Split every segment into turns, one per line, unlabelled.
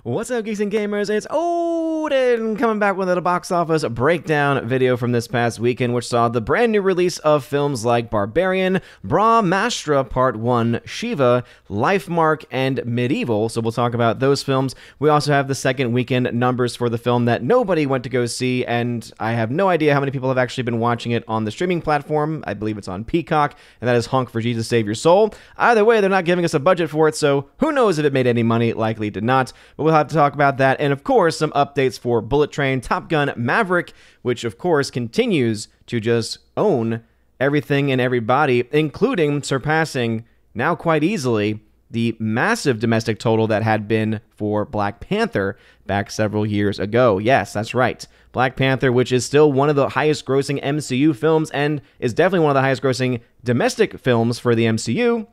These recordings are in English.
What's up, geeks and gamers? It's Odin coming back with a box office breakdown video from this past weekend, which saw the brand new release of films like Barbarian, Brahmastra Part 1, Shiva, Lifemark, and Medieval. So we'll talk about those films. We also have the second weekend numbers for the film that nobody went to go see, and I have no idea how many people have actually been watching it on the streaming platform. I believe it's on Peacock, and that is Honk for Jesus Save Your Soul. Either way, they're not giving us a budget for it, so who knows if it made any money. Likely did not, but we'll have to talk about that, and of course some updates for Bullet Train, Top Gun, Maverick, which of course continues to just own everything and everybody, including surpassing now quite easily the massive domestic total that had been for Black Panther back several years ago. Yes, that's right. Black Panther, which is still one of the highest grossing MCU films and is definitely one of the highest grossing domestic films for the MCU,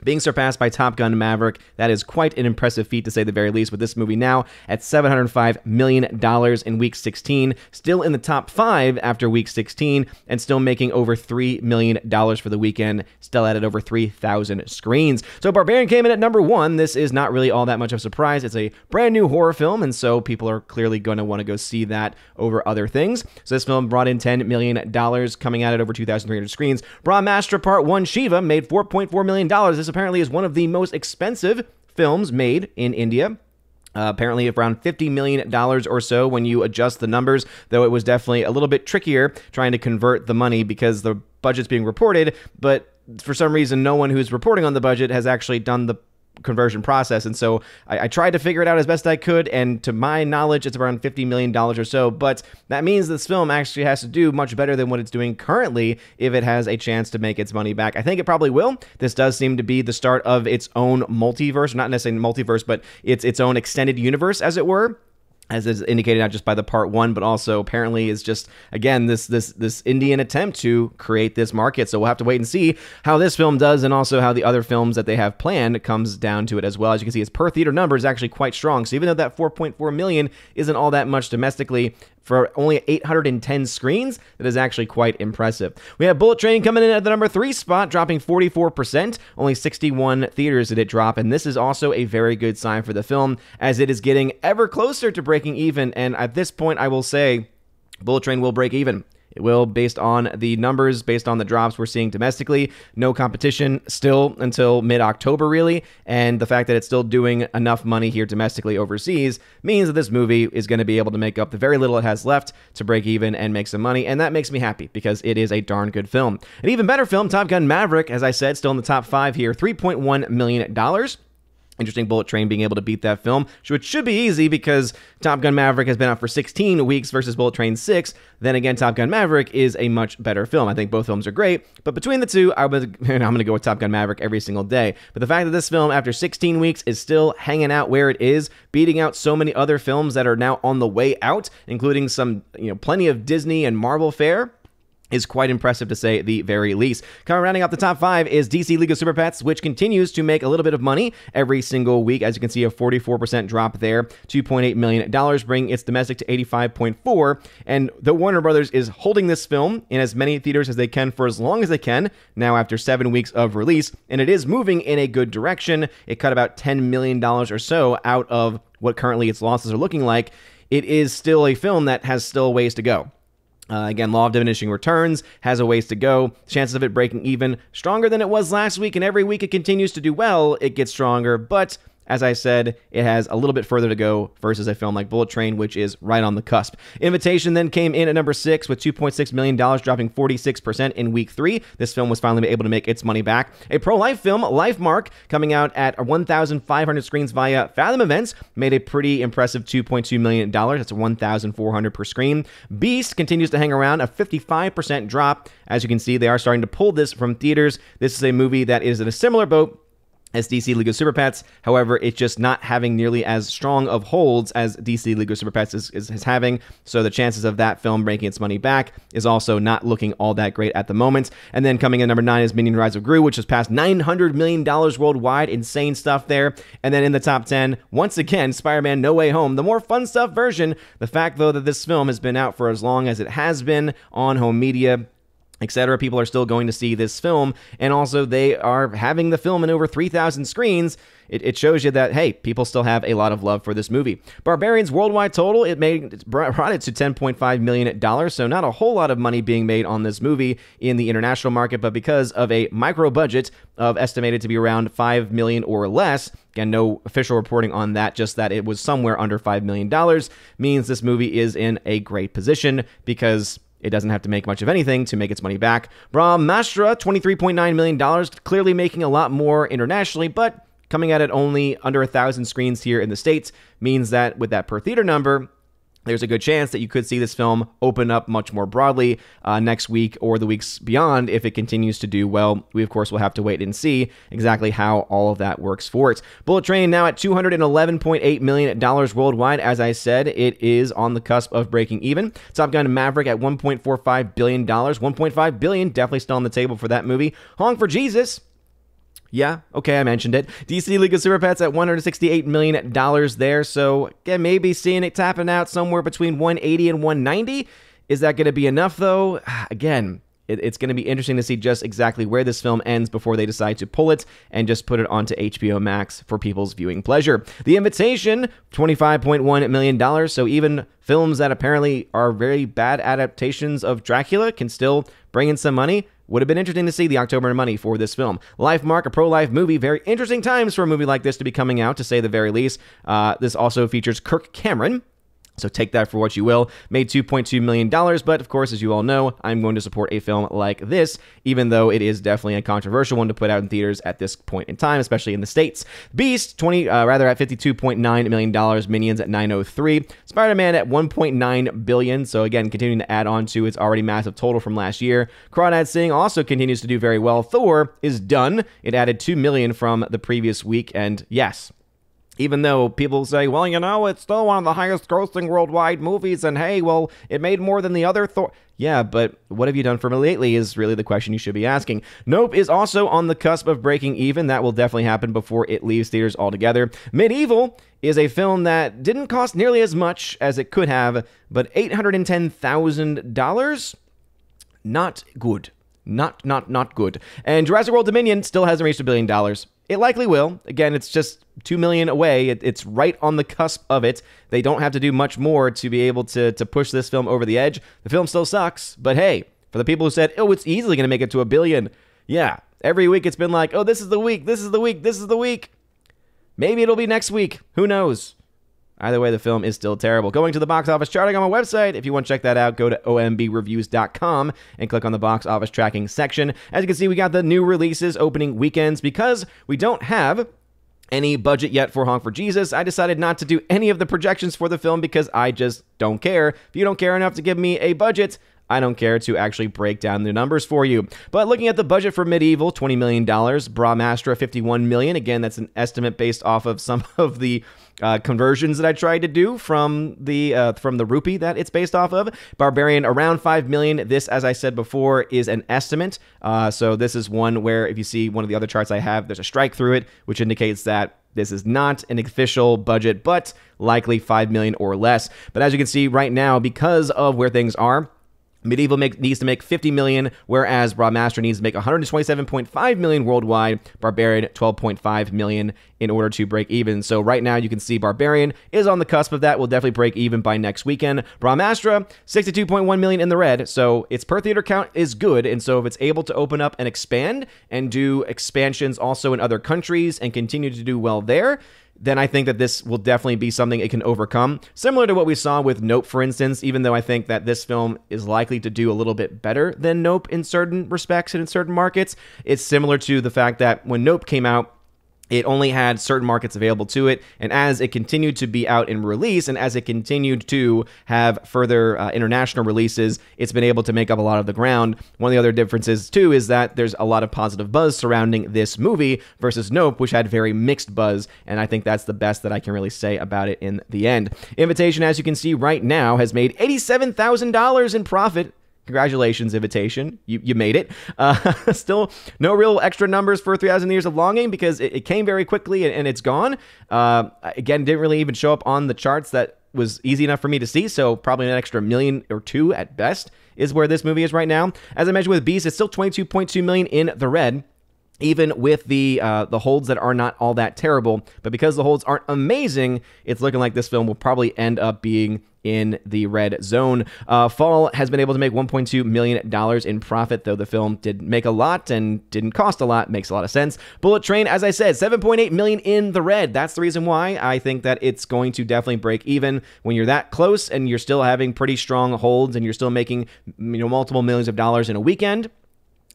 being surpassed by Top Gun Maverick. That is quite an impressive feat, to say the very least, with this movie now at $705 million in week 16, still in the top 5 after week 16, and still making over $3 million for the weekend, still at over 3,000 screens. So Barbarian came in at number 1. This is not really all that much of a surprise. It's a brand new horror film, and so people are clearly going to want to go see that over other things. So this film brought in $10 million, coming out at over 2,300 screens. Brahmastra Part 1, Shiva, made $4.4 million. This apparently is one of the most expensive films made in India. Apparently around $50 million or so when you adjust the numbers, though it was definitely a little bit trickier trying to convert the money because the budget's being reported, but for some reason no one who's reporting on the budget has actually done the conversion process, and so I tried to figure it out as best I could, and to my knowledge it's around $50 million or so, but that means this film actually has to do much better than what it's doing currently if it has a chance to make its money back. I think it probably will. This does seem to be the start of its own multiverse, not necessarily multiverse, but it's its own extended universe, as it were, as is indicated not just by the Part 1, but also apparently is just, again, this Indian attempt to create this market. So we'll have to wait and see how this film does, and also how the other films that they have planned comes down to it as well. As you can see, its per theater number is actually quite strong. So even though that 4.4 million isn't all that much domestically, for only 810 screens, that is actually quite impressive. We have Bullet Train coming in at the number 3 spot, dropping 44%. Only 61 theaters did it drop, and this is also a very good sign for the film, as it is getting ever closer to breaking even, and at this point, I will say, Bullet Train will break even. It will, based on the numbers, based on the drops we're seeing domestically. No competition still until mid-October, really, and the fact that it's still doing enough money here domestically overseas means that this movie is going to be able to make up the very little it has left to break even and make some money, and that makes me happy because it is a darn good film. An even better film, Top Gun Maverick, as I said, still in the top 5 here, $3.1 million. Interesting, Bullet Train being able to beat that film, which should be easy because Top Gun Maverick has been out for 16 weeks versus Bullet Train 6. Then again, Top Gun Maverick is a much better film. I think both films are great, but between the two, I'm going to go with Top Gun Maverick every single day. But the fact that this film, after 16 weeks, is still hanging out where it is, beating out so many other films that are now on the way out, including some, plenty of Disney and Marvel fare, is quite impressive, to say the very least. Rounding out the top 5 is DC League of Super Pets, which continues to make a little bit of money every single week. As you can see, a 44% drop there, $2.8 million, bringing its domestic to 85.4. And the Warner Brothers is holding this film in as many theaters as they can for as long as they can, now after 7 weeks of release, and it is moving in a good direction. It cut about $10 million or so out of what currently its losses are looking like. It is still a film that has still ways to go. Again, law of diminishing returns has a ways to go. Chances of it breaking even stronger than it was last week, and every week it continues to do well, it gets stronger, but as I said, it has a little bit further to go versus a film like Bullet Train, which is right on the cusp. Invitation then came in at number 6 with $2.6 million, dropping 46% in week 3. This film was finally able to make its money back. A pro-life film, Lifemark, coming out at 1,500 screens via Fathom Events, made a pretty impressive $2.2 million. That's 1,400 per screen. Beast continues to hang around, a 55% drop. As you can see, they are starting to pull this from theaters. This is a movie that is in a similar boat as DC League of Super Pets. However, it's just not having nearly as strong of holds as DC League of Super Pets is having, so the chances of that film breaking its money back is also not looking all that great at the moment. And then coming in number 9 is Minion Rise of Gru, which has passed $900 million worldwide. Insane stuff there. And then in the top 10, once again, Spider-Man No Way Home, the more fun stuff version. The fact, though, that this film has been out for as long as it has been on home media etc. People are still going to see this film, and also they are having the film in over 3,000 screens. It shows you that, hey, people still have a lot of love for this movie. Barbarian's worldwide total, it brought it to $10.5 million, so not a whole lot of money being made on this movie in the international market, but because of a micro budget of estimated to be around $5 million or less, again, no official reporting on that, just that it was somewhere under $5 million, means this movie is in a great position because it doesn't have to make much of anything to make its money back. Brahmastra, $23.9 million, clearly making a lot more internationally, but coming at it only under 1,000 screens here in the States means that with that per theater number, there's a good chance that you could see this film open up much more broadly next week or the weeks beyond if it continues to do well. We, of course, will have to wait and see exactly how all of that works for it. Bullet Train now at $211.8 million worldwide. As I said, it is on the cusp of breaking even. Top Gun Maverick at $1.45 billion. $1.5 billion, definitely still on the table for that movie. Honk for Jesus. Yeah, okay, I mentioned it. DC League of Super Pets at $168 million there, so again, maybe seeing it tapping out somewhere between 180 and 190. Is that going to be enough, though? Again, it's going to be interesting to see just exactly where this film ends before they decide to pull it and just put it onto HBO Max for people's viewing pleasure. The Invitation, $25.1 million, so even films that apparently are very bad adaptations of Dracula can still bring in some money. Would have been interesting to see the October money for this film. Life Mark, a pro-life movie. Very interesting times for a movie like this to be coming out, to say the very least. This also features Kirk Cameron, so take that for what you will. Made $2.2 million, but of course, as you all know, I'm going to support a film like this, even though it is definitely a controversial one to put out in theaters at this point in time, especially in the States. Beast, at $52.9 million. Minions at $903. Spider-Man at $1.9 billion, so again, continuing to add on to its already massive total from last year. Crawdad Singh also continues to do very well. Thor is done. It added $2 million from the previous week, and yes, even though people say, well, you know, it's still one of the highest grossing worldwide movies, and hey, well, it made more than the other Thor. Yeah, but what have you done for me lately is really the question you should be asking. Nope is also on the cusp of breaking even. That will definitely happen before it leaves theaters altogether. Medieval is a film that didn't cost nearly as much as it could have, but $810,000? Not good. Not good. And Jurassic World Dominion still hasn't reached $1 billion. It likely will. Again, it's just $2 million away. It's right on the cusp of it. They don't have to do much more to be able to push this film over the edge. The film still sucks, but hey, for the people who said, oh, it's easily going to make it to $1 billion. Yeah, every week it's been like, oh, this is the week, this is the week, this is the week. Maybe it'll be next week. Who knows? Either way, the film is still terrible. Going to the box office charting on my website. If you want to check that out, go to ombreviews.com and click on the box office tracking section. As you can see, we got the new releases opening weekends. Because we don't have any budget yet for Honk for Jesus, I decided not to do any of the projections for the film because I just don't care. If you don't care enough to give me a budget, I don't care to actually break down the numbers for you. But looking at the budget for Medieval, $20 million. Brahmastra, $51 million. Again, that's an estimate based off of some of the conversions that I tried to do from the rupee that it's based off of. Barbarian, around $5 million. This, as I said before, is an estimate. So this is one where if you see one of the other charts I have, there's a strike through it, which indicates that this is not an official budget, but likely $5 million or less. But as you can see right now, because of where things are, Medieval needs to make $50 million, whereas Brahmastra needs to make $127.5 million worldwide. Barbarian, $12.5 million in order to break even. So right now you can see Barbarian is on the cusp of that. Will definitely break even by next weekend. Brahmastra, $62.1 million in the red. So its per theater count is good. And so if it's able to open up and expand and do expansions also in other countries and continue to do well there, then I think that this will definitely be something it can overcome. Similar to what we saw with Nope, for instance, even though I think that this film is likely to do a little bit better than Nope in certain respects and in certain markets. It's similar to the fact that when Nope came out, it only had certain markets available to it, and as it continued to be out in release, and as it continued to have further international releases, it's been able to make up a lot of the ground. One of the other differences, too, is that there's a lot of positive buzz surrounding this movie versus Nope, which had very mixed buzz, and I think that's the best that I can really say about it in the end. Invitation, as you can see right now, has made $87,000 in profit. Congratulations, Invitation. You made it. Still, no real extra numbers for 3,000 Years of Longing because it came very quickly and it's gone. Again, didn't really even show up on the charts that was easy enough for me to see, so probably an extra million or two at best is where this movie is right now. As I mentioned with Beast, it's still 22.2 million in the red, even with the holds that are not all that terrible. But because the holds aren't amazing, it's looking like this film will probably end up being in the red zone. Fall has been able to make $1.2 million in profit, though the film did make a lot and didn't cost a lot. Makes a lot of sense. Bullet Train, as I said, $7.8 million in the red. That's the reason why I think that it's going to definitely break even when you're that close and you're still having pretty strong holds and you're still making, multiple millions of dollars in a weekend.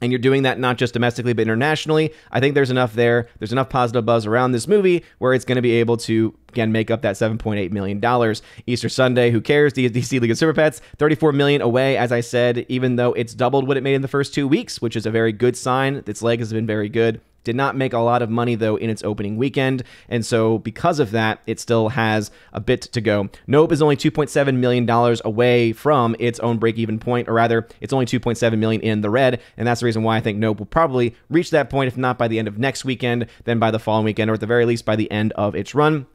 And you're doing that not just domestically, but internationally. I think there's enough there. There's enough positive buzz around this movie where it's going to be able to, again, make up that $7.8 million. Easter Sunday, who cares? DC League of Super Pets, $34 million away, as I said, even though it's doubled what it made in the first 2 weeks, which is a very good sign. Its leg has been very good. Did not make a lot of money, though, in its opening weekend, and so because of that, it still has a bit to go. Nope is only $2.7 million away from its own break-even point, or rather, it's only $2.7 million in the red, and that's the reason why I think Nope will probably reach that point, if not by the end of next weekend, then by the following weekend, or at the very least by the end of its run.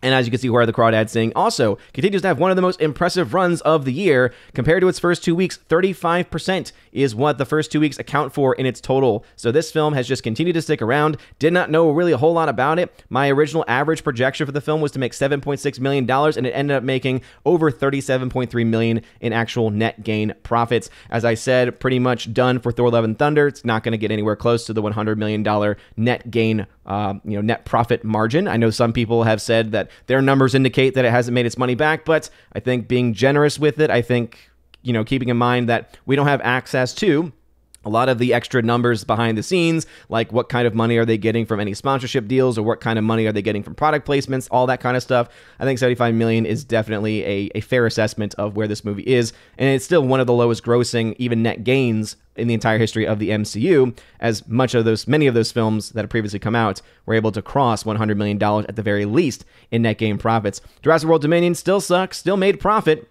And as you can see, where the Crawdad saying also continues to have one of the most impressive runs of the year. Compared to its first 2 weeks, 35% is what the first 2 weeks account for in its total. So this film has just continued to stick around. Did not know really a whole lot about it. My original average projection for the film was to make $7.6 million, and it ended up making over $37.3 million in actual net gain profits. As I said, pretty much done for Thor: Love and Thunder. It's not going to get anywhere close to the $100 million net gain, net profit margin. I know some people have said that their numbers indicate that it hasn't made its money back, but I think being generous with it, I think, keeping in mind that we don't have access to a lot of the extra numbers behind the scenes, like what kind of money are they getting from any sponsorship deals, or what kind of money are they getting from product placements, all that kind of stuff. I think $75 million is definitely a fair assessment of where this movie is, and it's still one of the lowest grossing, even net gains in the entire history of the MCU, as many of those films that have previously come out were able to cross $100 million at the very least in net gain profits. Jurassic World Dominion still sucks, still made profit,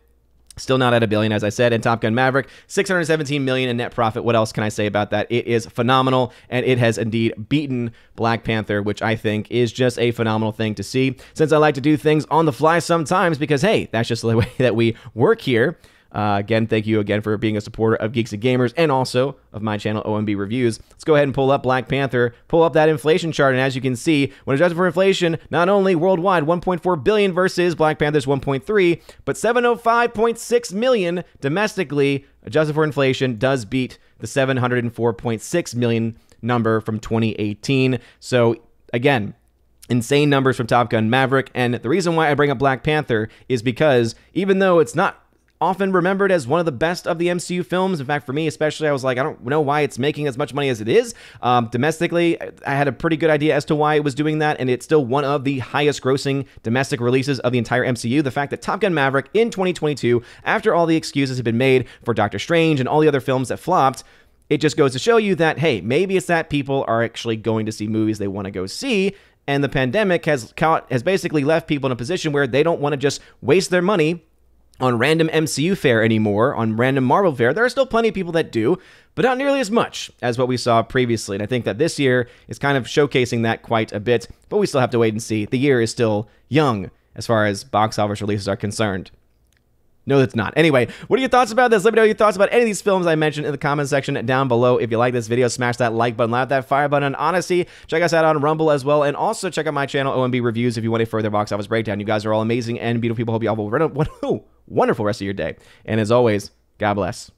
still not at $1 billion, as I said. And Top Gun Maverick, $617 million in net profit. What else can I say about that? It is phenomenal, and it has indeed beaten Black Panther, which I think is just a phenomenal thing to see. Since I like to do things on the fly sometimes, because hey, that's just the way that we work here. Again, thank you again for being a supporter of Geeks and Gamers and also of my channel, OMB Reviews. Let's go ahead and pull up Black Panther, pull up that inflation chart, and as you can see, when adjusted for inflation, not only worldwide 1.4 billion versus Black Panther's 1.3, but 705.6 million domestically, adjusted for inflation, does beat the 704.6 million number from 2018. So again, insane numbers from Top Gun Maverick, and the reason why I bring up Black Panther is because even though it's not often remembered as one of the best of the MCU films. In fact, for me especially, I was like, I don't know why it's making as much money as it is. Domestically, I had a pretty good idea as to why it was doing that, and it's still one of the highest grossing domestic releases of the entire MCU. The fact that Top Gun Maverick in 2022, after all the excuses have been made for Doctor Strange and all the other films that flopped, it just goes to show you that, hey, maybe it's that people are actually going to see movies they want to go see, and the pandemic has basically left people in a position where they don't want to just waste their money on random MCU fare anymore, on random Marvel fare. There are still plenty of people that do, but not nearly as much as what we saw previously. And I think that this year is kind of showcasing that quite a bit, but we still have to wait and see. The year is still young as far as box office releases are concerned. No, it's not. Anyway, what are your thoughts about this? Let me know your thoughts about any of these films I mentioned in the comment section down below. If you like this video, smash that like button, loud that fire button on Odyssey. Check us out on Rumble as well. And also check out my channel, OMB Reviews, if you want a further box office breakdown. You guys are all amazing and beautiful people. Hope you all have a wonderful rest of your day. And as always, God bless.